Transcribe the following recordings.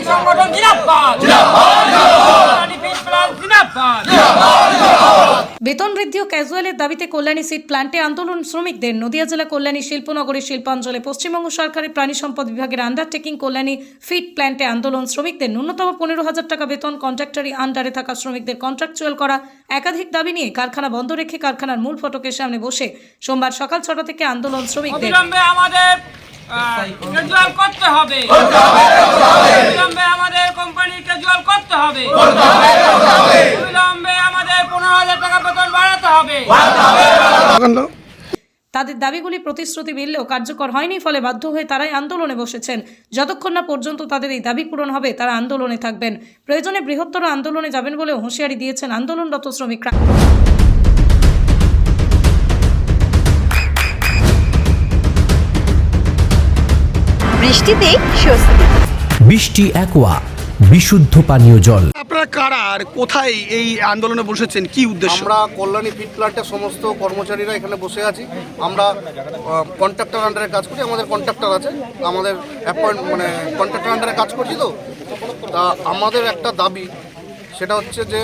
সংগঠন জিন্দাবাদ। বেতন বৃদ্ধি ও ক্যাজুয়ালের দাবিতে কল্যাণী সিড প্ল্যান্টে আন্দোলন শ্রমিকদের। নদিয়া জেলা কল্যাণী শিল্পনগরীর শিল্পাঞ্চলে পশ্চিমবঙ্গ সরকারের প্রাণী সম্পদ বিভাগের আন্ডারটেকিং কল্যাণী ফিড প্ল্যান্টে আন্দোলন শ্রমিকদের। ন্যূনতম 15,000 টাকা বেতন, কন্ট্রাক্টরি আন্ডারে থাকা শ্রমিকদের কন্ট্রাকচুয়াল করা, একাধিক দাবি নিয়ে কারখানা বন্ধ রেখে কারখানার মূল ফটকের সামনে বসে সোমবার সকাল 6টা থেকে আন্দোলন শ্রমিকদের। আমাদের ক্যাজুয়াল করতে হবে, আমাদের কোম্পানি ক্যাজুয়াল করতে হবে, আমাদের 15,000 টাকা বেতন বাড়াতে হবে। তাদের দাবিগুলি প্রতিশ্রুতি মিললেও কার্যকর হয়নি, ফলে বাধ্য হয়ে তারাই আন্দোলনে বসেছেন। যতক্ষণ না পর্যন্ত তাদের এই দাবি পূরণ হবে তারা আন্দোলনে থাকবেন। প্রয়োজনে বৃহত্তর আন্দোলনে যাবেন বলেও হুঁশিয়ারি দিয়েছেন আন্দোলনরত শ্রমিকরা। বৃষ্টিতে স্বস্তি। বৃষ্টি অ্যাকোয়া, বিশুদ্ধ পানীয় জল। আপনারা কারা আর কোথায় এই আন্দোলনে বসেছেন, কি উদ্দেশ্য? আমরা কল্যাণী ফিড প্ল্যান্টের সমস্ত কর্মচারীরা এখানে বসে আছি। আমরা কন্ট্রাক্টর আন্ডারে কাজ করি, আমাদের কন্ট্রাক্টর আছে, আমাদের কন্ট্রাক্টর আন্ডারে কাজ করছি। তা আমাদের একটা দাবি, সেটা হচ্ছে যে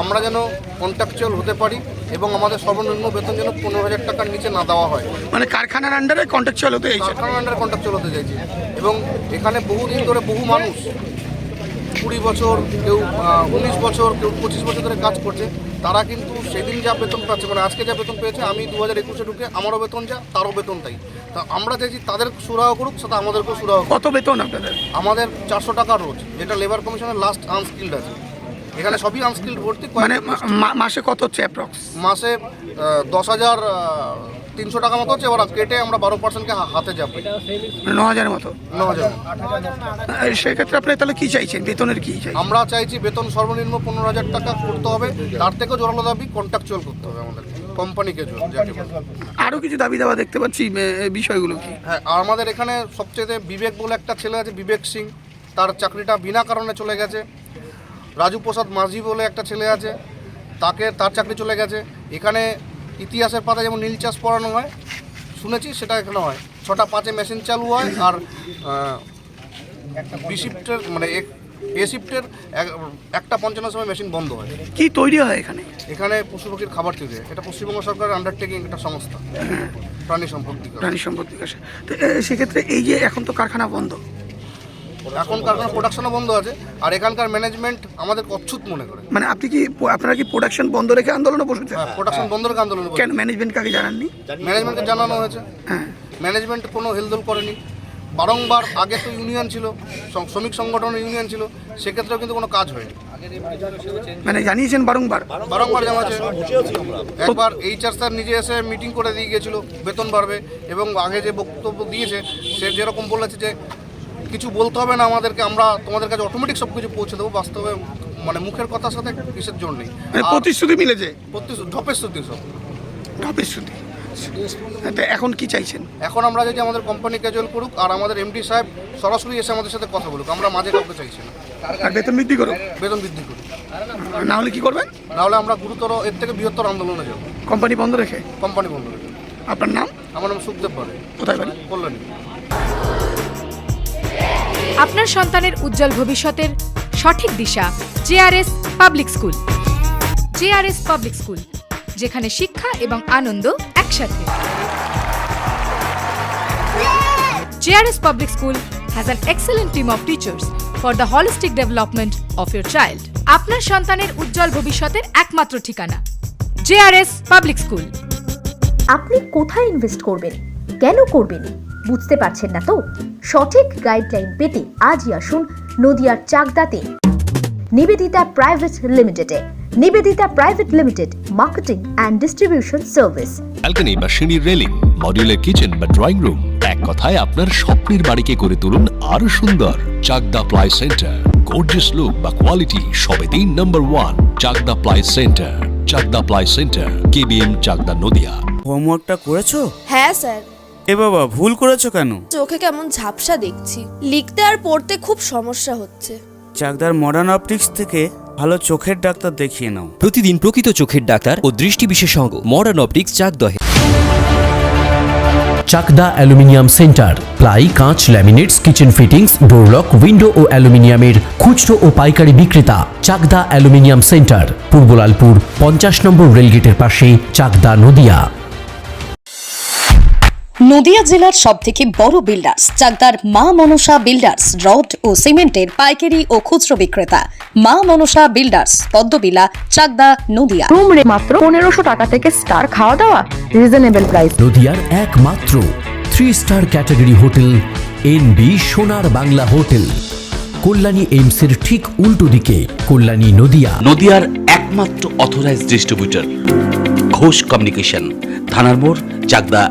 আমরা যেন কন্ট্রাকচুয়াল হতে পারি এবং আমাদের সর্বনিম্ন বেতন যেন 15,000 টাকার নিচে না দেওয়া হয়। মানে কারখানার আন্ডারে কন্ট্রাকচুয়াল হতে চাইছে, কারখানার আন্ডারে কন্ট্রাকচুয়াল হতে চাইছি। এবং এখানে বহুদিন ধরে বহু মানুষ 20 বছর, কেউ 19 বছর, কেউ 25 বছর ধরে কাজ করছে। তারা কিন্তু সেদিন যা বেতন পাচ্ছে, মানে আজকে যা বেতন পেয়েছে, আমি 2021-এ ঢুকে আমারও বেতন যা, তারও বেতন তাই। তা আমরা চাইছি তাদের সুরাহ করুক, সাথে আমাদেরকেও সুরাহ করুক। কত বেতন আপনাদের? আমাদের 400 টাকা রোজ, যেটা লেবার কমিশনের লাস্ট আনস্কিল্ড আছে। এখানে সবই আনস্কিল্ড ভর্তি। মানে মাসে কত হচ্ছে অ্যাপ্রক্স? মাসে 10,300 টাকা মতো হচ্ছে। এবার কেটে আমরা 12%কে হাতে যাবো, 9,000 মতো। 9,000। সেক্ষেত্রে আপনি তাহলে কি চাইছেন, বেতনের কি চাই? আমরা চাইছি বেতন সর্বনিম্ন 15,000 টাকা করতে হবে, তার থেকেও জোরালো দাবি কন্ট্রাকচুয়াল করতে হবে আমাদের কোম্পানিকে। আরও কিছু দাবি দাওয়া দেখতে পাচ্ছি, বিষয়গুলো কি? হ্যাঁ, আমাদের এখানে সবচেয়ে বিবেক বলে একটা ছেলে আছে, বিবেক সিং, তার চাকরিটা বিনা কারণে চলে গেছে। রাজু প্রসাদ মাঝি বলে একটা ছেলে আছে, তার চাকরি চলে গেছে। এখানে ইতিহাসের পাতা যেমন নীল চাষ পড়ানো হয় শুনেছি, সেটা এখানে হয়। 6টা 5-এ মেশিন চালু হয়, আর বি শিফটের মানে এ শিফটের 1:55 সময় মেশিন বন্ধ হয়। কি তৈরি হয় এখানে? এখানে পশু পাখির খাবার তৈরি হয়। এটা পশ্চিমবঙ্গ সরকারের আন্ডারটেকিং একটা সংস্থা, প্রাণী সম্পদ বিকাশ। তো সেক্ষেত্রে এই যে এখন তো কারখানা বন্ধ, এখন কারখানা প্রোডাকশনও বন্ধ আছে, আর এখানকার ম্যানেজমেন্ট আমাদের অচ্ছুত মনে করে। মানে আপনারা কি প্রোডাকশন বন্ধ রেখে আন্দোলনে বসেছেন? হ্যাঁ, প্রোডাকশন বন্ধ রেখে আন্দোলন। কেন ম্যানেজমেন্ট কাকে জানাননি? ম্যানেজমেন্টকে জানানো হয়েছে, হ্যাঁ। ম্যানেজমেন্ট কোনো হেলদোল করেনি বারংবার। আগে তো ইউনিয়ন ছিল, শ্রমিক সংগঠনের ইউনিয়ন ছিল, সেক্ষেত্রেও কিন্তু কোনো কাজ হয়নি। মানে জানিয়েছেন বারংবার জানাচ্ছে। একবার এইচআর স্যার নিজে এসে মিটিং করে দিয়ে গিয়েছিল বেতন বাড়বে, এবং আগে যে বক্তব্য দিয়েছে সে যেরকম বলেছে যে কিছু বলতে হবে না আমাদেরকে, আমরা তোমাদের কাছে অটোমেটিক সব কিছু পৌঁছে দেবো। বাস্তবে মানে মুখের কথার সাথে কিসের জন্য নেই, প্রতিশ্রুতি মিলেছে, ঢপের শ্রুতি সব ঢপের শ্রুতি। এখন কি চাইছেন? এখন আমরা যদি আমাদের কোম্পানি ক্যাজুয়াল করুক, আর আমাদের এমডি সাহেব সরাসরি এসে আমাদের সাথে কথা বলুক। আমরা মাঝে কাউকে চাইছি না। আর বেতন বৃদ্ধি করুক। বেতন বৃদ্ধি করুক, না হলে কি করবেন? না হলে আমরা গুরুতর, এর থেকে বৃহত্তর আন্দোলনে যাব। কোম্পানি বন্ধ রেখে? কোম্পানি বন্ধ রেখে। আপনার নাম? আমার নাম সুখদেব বাড়ি। কোথায় বাড়ি? কল্যাণী। আপনার সন্তানের উজ্জ্বল ভবিষ্যতের সঠিক দিশা JRS public school. JRS public school, যেখানে শিক্ষা এবং আনন্দ একসাথে। JRS public school has an excellent team of teachers for the holistic development of your child. আপনার সন্তানের উজ্জ্বল ভবিষ্যতের একমাত্র ঠিকানা জেআরএস পাবলিক স্কুল। আপনি কোথায় ইনভেস্ট করবেন, কেন করবেন, বুঝতে পারছেন না তো? সঠিক গাইডলাইন পেতে আজই আসুন নদিয়ার চাকদাতে নিবেদিতা প্রাইভেট লিমিটেডে। Nivedita private limited, marketing and distribution service. Balcony বা সিঁড়ির রেলিং, মডিউলার কিচেন বা ড্রয়িং রুম, এক কথায় আপনার স্বপ্নের বাড়িকে করে তুলুন আরো সুন্দর। Chakda ply centre, gorgeous look বা কোয়ালিটি সবেতেই number 1। Chakda ply centre, Chakda ply centre, KBM, Chakda, Nadia. হোমওয়ার্কটা করেছো? হ্যাঁ স্যার। এ বাবা, ভুল করেছো কেন? চোখে কেমন ঝাপসা দেখছি, লিখতে আর পড়তে খুব সমস্যা হচ্ছে। চাকদার মডার্ন অপটিক্স থেকে ভালো চোখের ডাক্তার দেখিয়ে নাও। প্রতিদিন প্রকৃত চোখের ডাক্তার ও দৃষ্টি বিশেষজ্ঞ মডার্ন অপটিক্স চাকদহে। চাকদা অ্যালুমিনিয়াম সেন্টার, প্লাই, কাঁচ, laminates, kitchen fittings, door lock, window ও অ্যালুমিনিয়ামের খুচরো ও পাইকারি বিক্রেতা। Chakda aluminium centre, Purbalalpur 50 number রেলগেটের পাশে, চাকদা, নদিয়া। নদিয়া জেলার সবথেকে বড় বিল্ডার্স চাকদার মা মনসা বিল্ডার্স, রড ও সিমেন্টের পাইকারি ও খুচরো বিক্রেতা। মা মনসা বিল্ডার্স, পদ্মবিলা, চাকদা, নদিয়া। রুম রে মাত্র 1500 টাকা থেকে স্টার, খাওয়া দাওয়া রিজনেবল প্রাইস। নদিয়ার একমাত্র 3 স্টার ক্যাটাগরি হোটেল এনবি সোনার বাংলা হোটেল, কল্যাণী এইমসের ঠিক উল্টো দিকে, কল্যাণী, নদিয়া। নদিয়ার একমাত্র অথরাইজড ডিস্ট্রিবিউটর ঘোষ কমিউনিকেশন, থানার মোড়, চাকদা।